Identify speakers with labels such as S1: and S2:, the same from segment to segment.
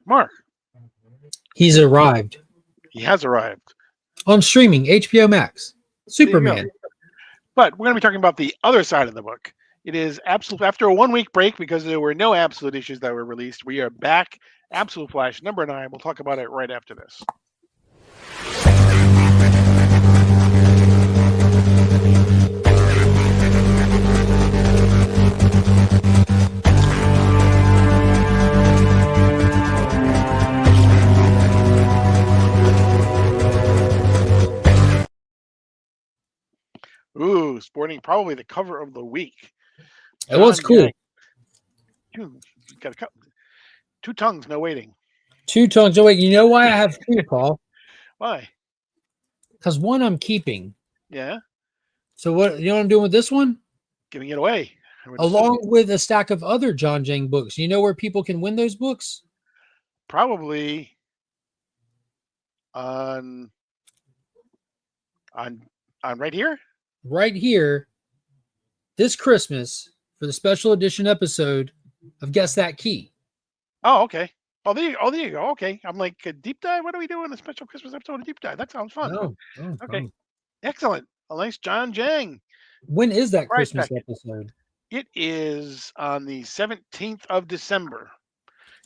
S1: Mark,
S2: He's arrived
S1: he has arrived.
S2: on streaming HBO Max.
S1: There you go.
S2: Superman.
S1: But we're going to be talking about the other side of the book. It is absolute. After a 1 week break, because there were no absolute issues that were released, we are back. Absolute Flash #9. We'll talk about it right after this. Ooh, sporting probably the cover of the week.
S2: It was
S1: John
S2: cool.
S1: Jay. Ooh, got a couple, two tongues, no waiting.
S2: 2 tongues. Oh, wait, you know why I have 2, Paul?
S1: Why?
S2: Because 1 I'm keeping.
S1: Yeah,
S2: So what you know what I'm doing with this one?
S1: giving it away. I would assume.
S2: Along with a stack of other John Jang books. You know where people can win those books?
S1: Probably on on on right here.
S2: Right here, this Christmas, for the special edition episode of Guess That Key.
S1: Oh, okay. There you go. Okay, I'm like a deep dive. What are we doing? A special Christmas episode of deep dive. That sounds fun. Okay,
S2: Oh.
S1: excellent. A nice John Jang
S2: When is that
S1: prize
S2: Christmas
S1: packet.
S2: episode?
S1: It is on the 17th of December.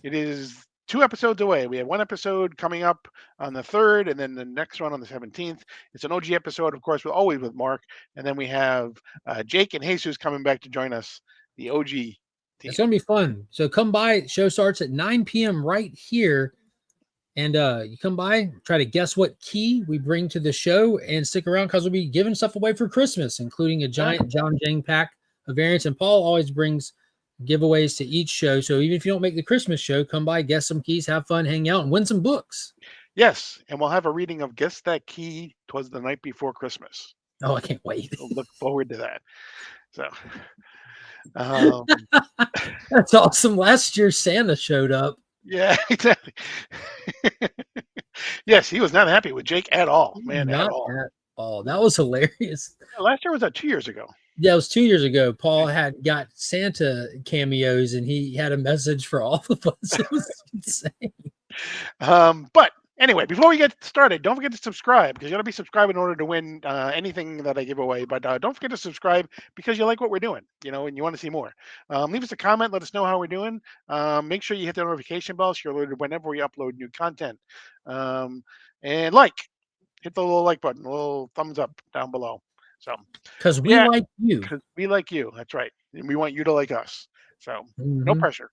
S1: It is 2 episodes away. We have one episode coming up on the 3rd, and then the next one on the 17th. It's an OG episode, of course, always with Mark. And then we have Jake and Jesus coming back to join us, the OG team.
S2: It's going to be fun. So come by. Show starts at 9 p.m. right here. And you come by, try to guess what key we bring to the show, and stick around because we'll be giving stuff away for Christmas, including a giant John Jang pack of variants. And Paul always brings giveaways to each show. So even if you don't make the Christmas show, come by, guess some keys, have fun, hang out, and win some books.
S1: Yes, and we'll have a reading of Guess That Key. 'Twas the Night Before Christmas.
S2: Oh, I can't wait.
S1: We'll look forward to that. So,
S2: That's awesome. Last year, Santa showed up.
S1: yeah, exactly. Yes, he was not happy with Jake at all, man,
S2: Not
S1: at all.
S2: at all. That was hilarious.
S1: Last year was that 2 years ago.
S2: Yeah, it was 2 years ago. Paul had got Santa cameos, and he had a message for all of us. It was insane.
S1: But anyway, before we get started, don't forget to subscribe because you got to be subscribed in order to win anything that I give away. But don't forget to subscribe because you like what we're doing, and you want to see more. Leave us a comment. Let us know how we're doing. Make sure you hit the notification bell so you're alerted whenever we upload new content. And hit the little like button, a little thumbs up down below. So,
S2: Because we like you.
S1: because we like you. That's right. And we want you to like us. So, no
S2: Mhm.
S1: pressure.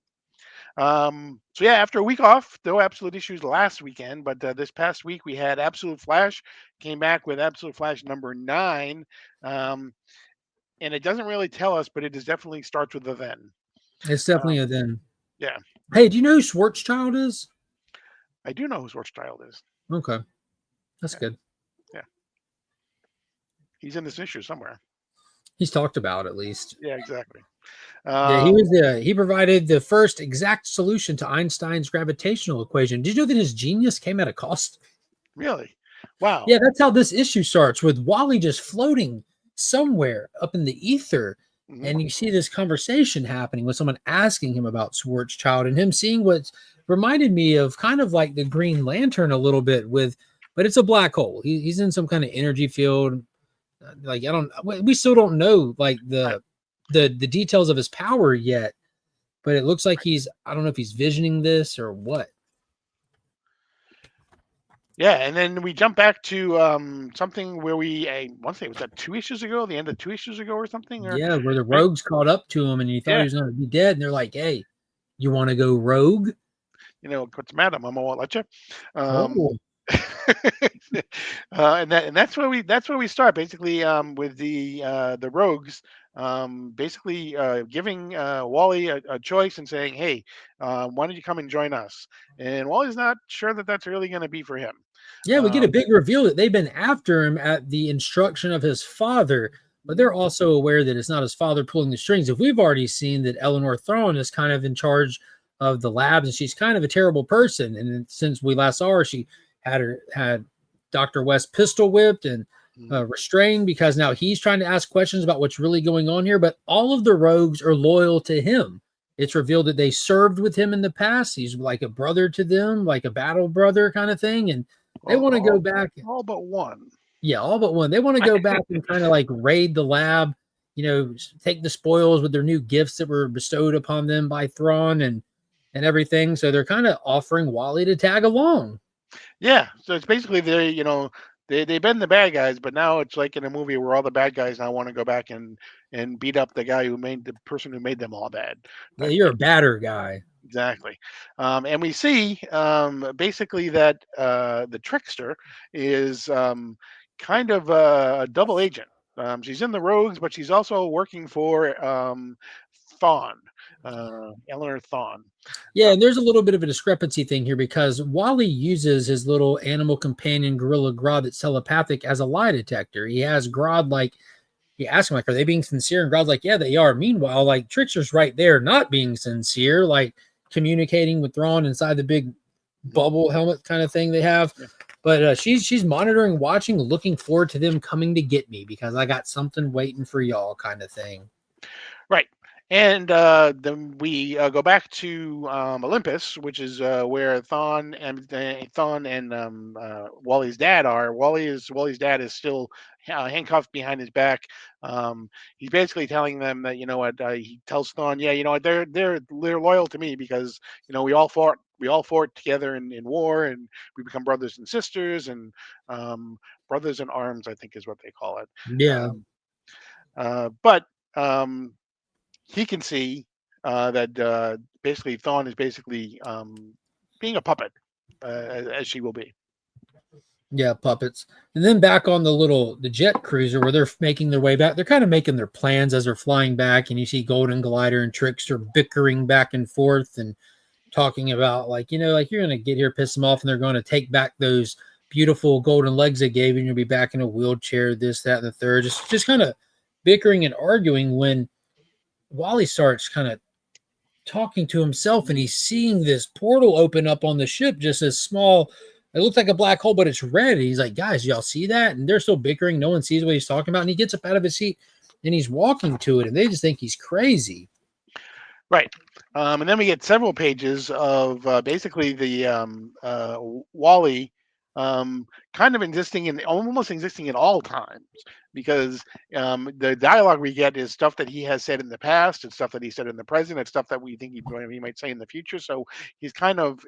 S1: So yeah, after a week off, no absolute issues last weekend, but this past week we had Absolute Flash came back with Absolute Flash #9, and it doesn't really tell us, but it is definitely starts with a then.
S2: It's definitely a then.
S1: Yeah,
S2: Hey, do you know who Schwarzschild is?
S1: I do know who Schwarzschild is.
S2: Okay. That's
S1: Yeah.
S2: good.
S1: Yeah, he's in this issue somewhere.
S2: He's talked about at least.
S1: Yeah, exactly.
S2: Yeah, he provided the first exact solution to Einstein's gravitational equation. Did you know that his genius came at a cost?
S1: Really? Wow.
S2: Yeah, that's how this issue starts, with Wally just floating somewhere up in the ether.
S1: Mhm.
S2: And you see this conversation happening with someone asking him about Schwarzschild, and him seeing what reminded me of kind of like the Green Lantern a little bit, but it's a black hole. He's in some kind of energy field. Like we still don't know like the details of his power yet, but it looks like I don't know if he's visioning this or what.
S1: Yeah, and then we jump back to something where I want to say, was that 2 issues ago, the end of 2 issues ago or something?
S2: Yeah, where the rogues caught up to him and he thought he was going to be dead, and they're like, "Hey, you want to go rogue?"
S1: What's the matter? Mama won't let you.
S2: Oh,
S1: And that's where we start basically with the rogues basically giving Wally a choice and saying, "Hey, why don't you come and join us?" And Wally's not sure that that's really going to be for him.
S2: yeah, we get a big reveal that they've been after him at the instruction of his father, but they're also aware that it's not his father pulling the strings. If we've already seen that Eleanor Thrawn is kind of in charge of the labs, and she's kind of a terrible person, and since we last saw her, she had Dr. West pistol whipped and restrained because now he's trying to ask questions about what's really going on here. But all of the rogues are loyal to him. It's revealed that they served with him in the past. He's like a brother to them, like a battle brother kind of thing. And they want to go back.
S1: All but one.
S2: Yeah, all but one. They want to go back and kind of like raid the lab, take the spoils with their new gifts that were bestowed upon them by Thrawn and everything. So they're kind of offering Wally to tag along.
S1: Yeah, so it's basically they've been the bad guys, but now it's like in a movie where all the bad guys now want to go back and beat up the person who made them all bad.
S2: Yeah, you're a badder guy.
S1: Exactly. And we see basically that the trickster is kind of a double agent. She's in the Rogues, but she's also working for Thawne, Eleanor Thawne.
S2: Yeah, and there's a little bit of a discrepancy thing here because Wally uses his little animal companion Gorilla Grodd that's telepathic as a lie detector. He has Grodd like he asks him like, "Are they being sincere?" And Grodd's like, "Yeah, they are." Meanwhile, like Trickster's right there, not being sincere, like communicating with Thrawn inside the big bubble helmet kind of thing they have.
S1: Yeah.
S2: But she's monitoring, watching, looking forward to them coming to get me because I got something waiting for y'all, kind of thing.
S1: Right. And then we go back to Olympus, which is where Thawne and Wally's dad are. Wally's dad is still handcuffed behind his back. He's basically telling them that he tells Thawne, yeah, they're loyal to me because we all fought together in war, and we become brothers and sisters, and brothers in arms, I think is what they call it.
S2: Yeah.
S1: But he can see that basically Thawne is basically being a puppet, as she will be.
S2: Yeah, puppets. And then back on the jet cruiser where they're making their way back, they're kind of making their plans as they're flying back, and you see Golden Glider and Trickster bickering back and forth and talking about like you're gonna get here, piss them off, and they're going to take back those beautiful golden legs they gave you, and you'll be back in a wheelchair, this, that, and the third. Just kind of bickering and arguing when Wally starts kind of talking to himself and he's seeing this portal open up on the ship, just as small. It looks like a black hole, but it's red. And he's like, guys, y'all see that? And they're still bickering. No one sees what he's talking about. And he gets up out of his seat and he's walking to it. And they just think he's crazy.
S1: Right. And then we get several pages of basically the Wally kind of almost existing at all times, because the dialogue we get is stuff that he has said in the past, it's stuff that he said in the present, it's stuff that we think he might say in the future. So he's kind of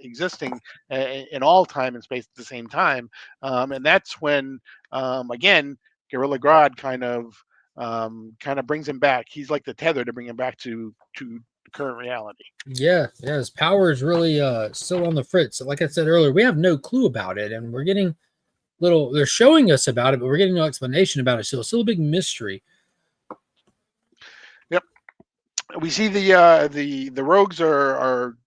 S1: existing in all time and space at the same time. And that's when, again, Gorilla Grodd kind of brings him back. He's like the tether to bring him back to current reality.
S2: Yeah, his power is really still on the fritz. Like I said earlier, we have no clue about it, and we're getting they're showing us about it, but we're getting no explanation about it. So it's still a big mystery.
S1: Yep. We see the rogues are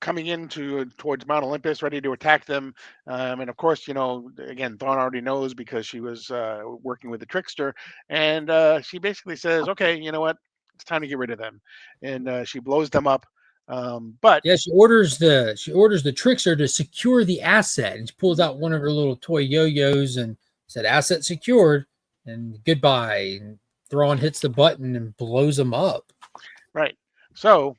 S1: coming towards Mount Olympus, ready to attack them, and of course, again, Thrawn already knows because she was working with the trickster, and she basically says, "Okay, you know what? It's time to get rid of them," and she blows them up. But
S2: yeah, she orders the trickster to secure the asset, and she pulls out one of her little toy yo-yos and said, "Asset secured," and goodbye. And Thrawn hits the button and blows them up.
S1: Right. So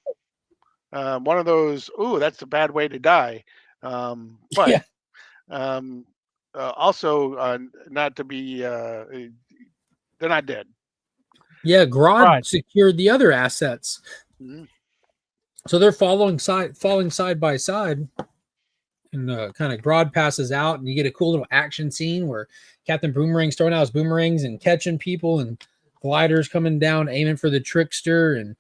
S1: one of those, ooh, that's a bad way to die. But
S2: Yeah.
S1: Also not to be, they're not dead.
S2: Yeah, Grodd secured the other assets.
S1: Mhm.
S2: So they're falling side by side. And kind of Grodd passes out, and you get a cool little action scene where Captain Boomerang's throwing out his boomerangs and catching people, and Glider's coming down, aiming for the trickster, and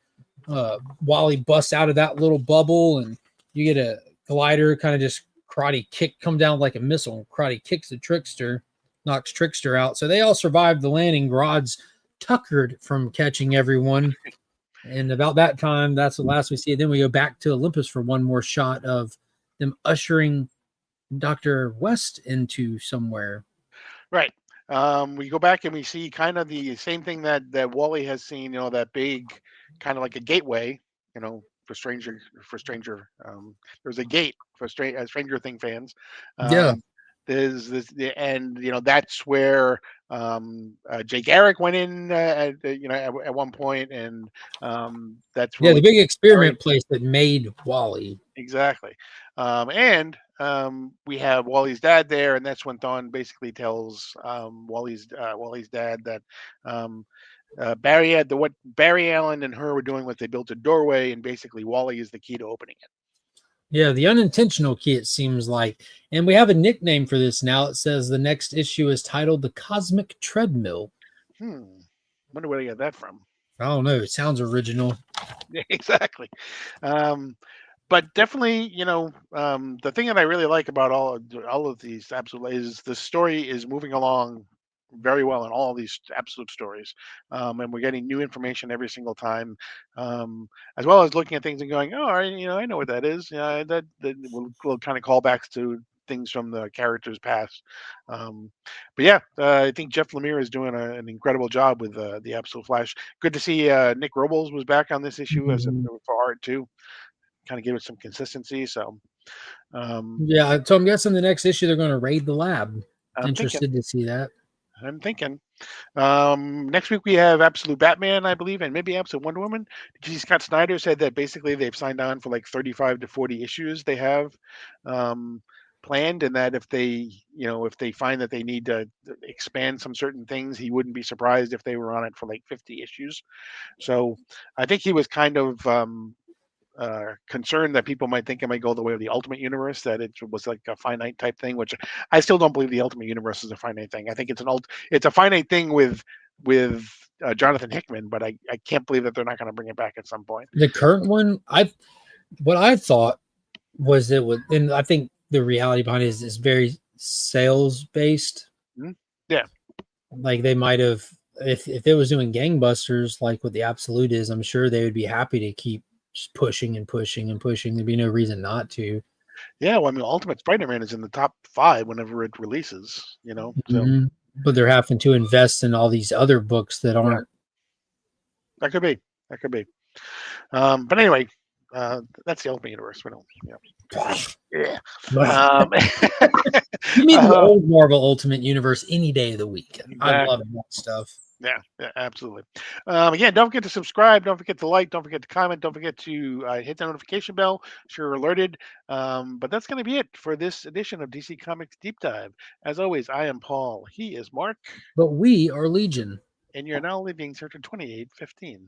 S2: Wally busts out of that little bubble, and you get a Glider kind of just karate kick, come down like a missile, and karate kicks the trickster, knocks Trickster out. So they all survive the landing. Grodd's tuckered from catching everyone. And about that time, that's the last we see. Then we go back to Olympus for one more shot of them ushering Dr. West into somewhere.
S1: Right. We go back and we see kind of the same thing that Wally has seen. That big kind of like a gateway. For Stranger. There's a gate for Stranger Thing fans.
S2: Yeah.
S1: There's this, and that's where Jay Garrick went in at one point, and that's
S2: Yeah, the
S1: really
S2: big
S1: Barry.
S2: experiment place that made Wally.
S1: Exactly. And we have Wally's dad there, and that's when Thawne basically tells Wally's dad that um, Barry had what Barry Allen and her were doing was they built a doorway, and basically Wally is the key to opening it.
S2: Yeah, the unintentional key, it seems like. And we have a nickname for this now. It says the next issue is titled The Cosmic Treadmill.
S1: Wonder where they got that from.
S2: I don't know. It sounds original.
S1: Yeah, exactly. But definitely, the thing that I really like about all of these absolute is the story is moving along very well in all of these absolute stories, and we're getting new information every single time, as well as looking at things and going, oh, I know what that is. Yeah, that will kind of callbacks to things from the characters past. But yeah, I think Jeff Lemire is doing an incredible job with the Absolute Flash. Good to see Nick Robles was back on this issue as
S2: Mhm.
S1: for art too, kind of give it some consistency. So um,
S2: Yeah, so I'm guessing the next issue they're going to raid the lab.
S1: I'm thinking,
S2: Interested to see that.
S1: I'm thinking. Next week we have Absolute Batman, I believe, and maybe Absolute Wonder Woman. Scott Snyder said that basically they've signed on for like 35 to 40 issues they have um, planned, and that if they find that they need to expand some certain things, he wouldn't be surprised if they were on it for like 50 issues. So I think he was kind of concerned that people might think it might go the way of the Ultimate Universe, that it was like a finite type thing, which I still don't believe the Ultimate Universe is a finite thing. I think it's a finite thing with Jonathan Hickman, but I can't believe that they're not going to bring it back at some point.
S2: The current one, what I thought was it would, and I think the reality behind it is very sales based.
S1: Mhm. Yeah,
S2: Like they might have, if it was doing gangbusters like what the Absolute is, I'm sure they would be happy to keep just pushing and pushing and pushing. There'd be no reason not to.
S1: yeah. Well, I mean, Ultimate Spider-Man is in the top 5 whenever it releases. So
S2: Mhm. But they're having to invest in all these other books that
S1: yeah,
S2: aren't.
S1: that could be. That could be. But anyway, that's the Ultimate Universe. We don't. Yeah. Um,
S2: Give me the
S1: uh,
S2: old Marvel Ultimate Universe any day of the week. I love
S1: exactly.
S2: that stuff.
S1: Yeah, absolutely. Again, don't forget to subscribe. Don't forget to like. Don't forget to comment. Don't forget to hit the notification bell so you're alerted. But that's going to be it for this edition of DC Comics Deep Dive. As always, I am Paul. He is Mark.
S2: But we are Legion.
S1: And you're now leaving Sector 2815.